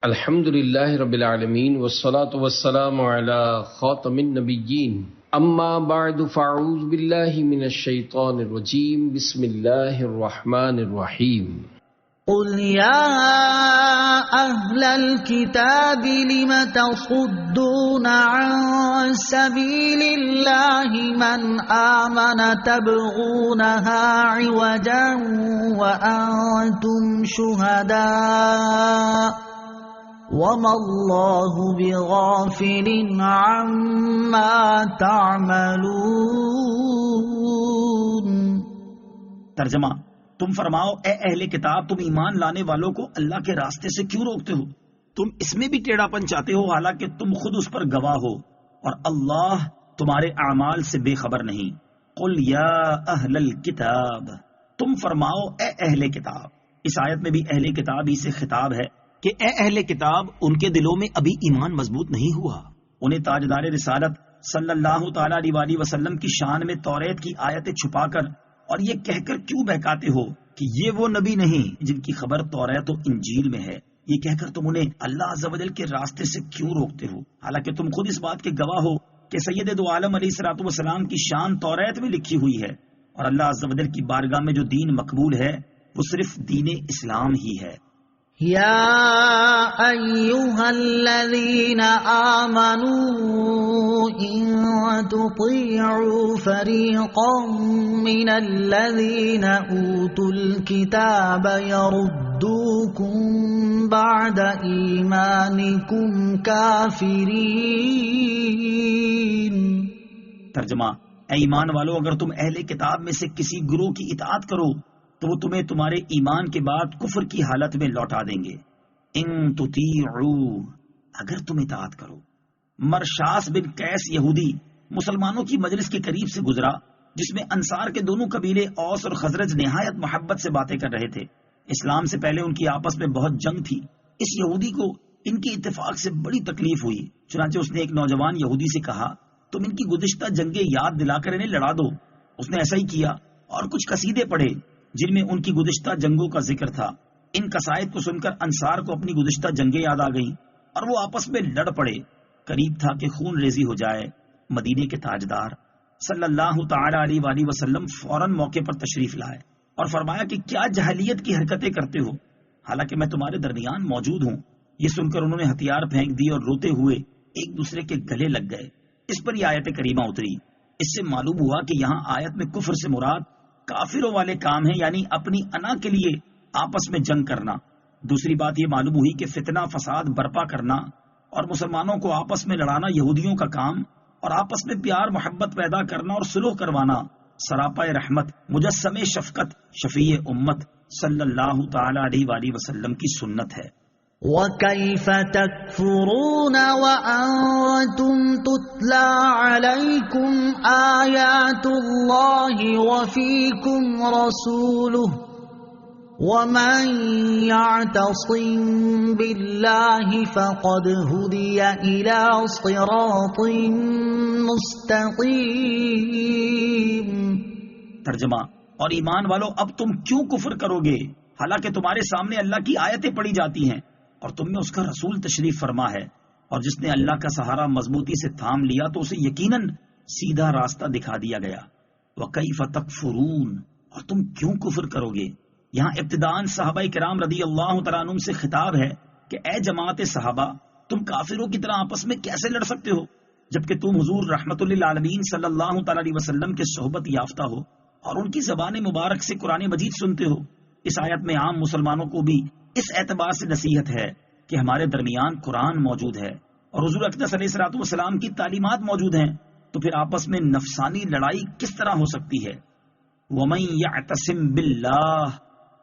الحمد للہ رب العالمین والصلاة والسلام علی خاتم النبیین اما بعد فاعوذ باللہ من الشیطان الرجیم بسم اللہ الرحمن الرحیم قل یا اہل الكتاب لم تصدون عن سبیل اللہ من آمن تبغونها عوجا وانتم شہداء وَمَا اللَّهُ بِغَافِلٍ عَمَّا تَعْمَلُونَ۔ ترجمہ: تم فرماؤ اے اہل کتاب، تم ایمان لانے والوں کو اللہ کے راستے سے کیوں روکتے ہو؟ تم اس میں بھی ٹیڑھا پن چاہتے ہو، حالانکہ تم خود اس پر گواہ ہو اور اللہ تمہارے اعمال سے بے خبر نہیں۔ قل یا اہل الکتاب، تم فرماؤ اے اہل کتاب۔ اس آیت میں بھی اہل کتاب ہی سے خطاب ہے کہ اے اہل کتاب، ان کے دلوں میں ابھی ایمان مضبوط نہیں ہوا۔ انہیں تاجدار رسالت صلی اللہ تعالی علیہ وسلم کی شان میں توریت کی آیتیں چھپا کر اور یہ کہہ کر کیوں بہکاتے ہو کہ یہ وہ نبی نہیں جن کی خبر توریت و انجیل میں ہے؟ یہ کہہ کر تم انہیں اللہ عز و جل کے راستے سے کیوں روکتے ہو، حالانکہ تم خود اس بات کے گواہ ہو کہ سید دو عالم علیہ الصلوۃ والسلام کی شان توریت میں لکھی ہوئی ہے، اور اللہ عز و جل کی بارگاہ میں جو دین مقبول ہے وہ صرف دین اسلام ہی ہے۔ یا ایھا الذین آمنوا ان تطیعوا فریقا من الذین اوتوا الکتاب یردوکم بعد ایمانکم کافرین۔ ترجمہ: اے ایمان والو، اگر تم اہل کتاب میں سے کسی گروہ کی اطاعت کرو تو وہ تمہیں تمہارے ایمان کے بعد کفر کی حالت میں لوٹا دیں گے۔ ان تطیعوا، اگر تم اطاعت کرو۔ مرشاس بن قیس یہودی مسلمانوں کی مجلس کے قریب سے گزرا، جس میں انصار کے دونوں قبیلے اوس اور خزرج نہایت محبت سے باتیں کر رہے تھے۔ اسلام سے پہلے ان کی آپس میں بہت جنگ تھی۔ اس یہودی کو ان کے اتفاق سے بڑی تکلیف ہوئی، چنانچہ اس نے ایک نوجوان یہودی سے کہا، تم ان کی گزشتہ جنگیں یاد دلا کر انہیں لڑا دو۔ اس نے ایسا ہی کیا اور کچھ قصیدے پڑھے جن میں ان کی گزشتہ جنگوں کا ذکر تھا۔ ان قصائد کو سن کر انصار کو اپنی گزشتہ جنگیں یاد آ گئیں اور وہ آپس میں لڑ پڑے۔ قریب تھا کہ خون ریزی ہو جائے۔ مدینے کے تاجدار صلی اللہ تعالی علیہ وآلہ وسلم فوراً موقع پر تشریف لائے اور فرمایا کہ کیا جاہلیت کی حرکتیں کرتے ہو، حالانکہ میں تمہارے درمیان موجود ہوں۔ یہ سن کر انہوں نے ہتھیار پھینک دی اور روتے ہوئے ایک دوسرے کے گلے لگ گئے۔ اس پر یہ آیت کریمہ اتری۔ اس سے معلوم ہوا کہ یہاں آیت میں کفر سے مراد کافروں والے کام ہیں، یعنی اپنی انا کے لیے آپس میں جنگ کرنا۔ دوسری بات یہ معلوم ہوئی کہ فتنہ فساد برپا کرنا اور مسلمانوں کو آپس میں لڑانا یہودیوں کا کام، اور آپس میں پیار محبت پیدا کرنا اور صلح کروانا سراپا رحمت مجسم شفقت شفیع امت صلی اللہ تعالی علیہ وآلہ وسلم کی سنت ہے۔ وَكَيْفَ تَكْفُرُونَ وَأَنْتُمْ تُتْلَى عَلَيْكُمْ آيَاتُ اللَّهِ وَفِيكُمْ رَسُولُهُ وَمَنْ يَعْتَصِمْ بِاللَّهِ فَقَدْ هُدِيَ إِلَى صِرَاطٍ مُسْتَقِيمٍ۔ ترجمہ: اور ایمان والو، اب تم کیوں کفر کرو گے حالانکہ تمہارے سامنے اللہ کی آیتیں پڑھی جاتی ہیں اور تم میں اس کا رسول تشریف فرما ہے، اور جس نے اللہ کا سہارا مضبوطی سے تھام لیا تو اسے یقیناً سیدھا راستہ دکھا دیا گیا۔ وَكَيْفَ تَكْفُرُونَ، اور تم کیوں کفر کرو گے؟ یہاں ابتداءً صحابہ کرام رضی اللہ تعالیٰ عنہم سے خطاب ہے کہ اے جماعت صحابہ، تم کافروں کی طرح آپس میں کیسے لڑ سکتے ہو جبکہ تم حضور رحمت للعالمین صلی اللہ تعالیٰ علیہ وسلم کے صحبت یافتہ ہو اور ان کی زبان مبارک سے قرآن مجید سنتے ہو۔ اس آیت میں عام مسلمانوں کو بھی اس اعتبار سے نصیحت ہے کہ ہمارے درمیان قرآن موجود ہے اور حضور اقدس علیہ الصلوۃ والسلام کی تعلیمات موجود ہیں، تو پھر آپس میں نفسانی لڑائی کس طرح ہو سکتی ہے؟ وَمَن يَعْتَصِمْ بِاللَّهِ،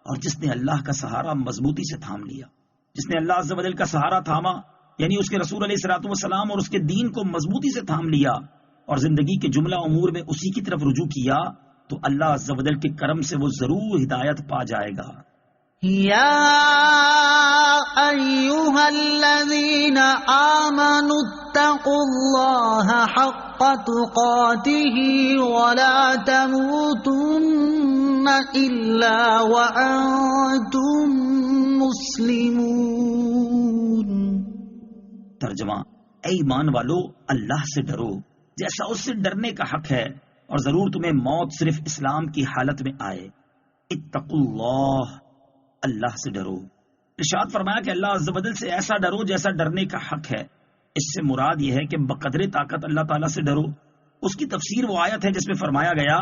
اور جس نے اللہ کا سہارا مضبوطی سے تھام لیا، جس نے اللہ عز و جل کا سہارا تھاما، یعنی اس کے رسول علیہ الصلوۃ والسلام اور اس کے دین کو مضبوطی سے تھام لیا اور زندگی کے جملہ امور میں اسی کی طرف رجوع کیا، تو اللہ عز و جل کے کرم سے وہ ضرور ہدایت پا جائے گا۔ یا ایھا الذین آمنوا اتقوا اللہ حق تقاتہ ولا تموتن الا وانتم مسلمون۔ ترجمہ، اے ایمان والو اللہ سے ڈرو جیسا اس سے ڈرنے کا حق ہے، اور ضرور تمہیں موت صرف اسلام کی حالت میں آئے۔ اتقوا اللہ، اللہ سے ڈرو۔ ارشاد فرمایا کہ اللہ عز و جل سے ایسا ڈرو جیسا ڈرنے کا حق ہے۔ اس سے مراد یہ ہے کہ بقدر طاقت اللہ تعالیٰ سے ڈرو۔ اس کی تفسیر وہ آیت ہے جس میں فرمایا گیا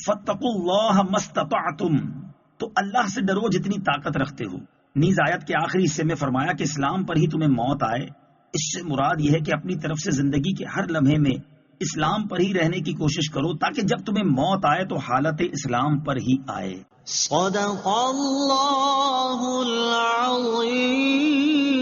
فاتقوا اللہ ما استطعتم، تو اللہ سے ڈرو جتنی طاقت رکھتے ہو۔ نیز آیت کے آخری حصے میں فرمایا کہ اسلام پر ہی تمہیں موت آئے۔ اس سے مراد یہ ہے کہ اپنی طرف سے زندگی کے ہر لمحے میں اسلام پر ہی رہنے کی کوشش کرو، تاکہ جب تمہیں موت آئے تو حالت اسلام پر ہی آئے۔ صدق اللہ العظیم۔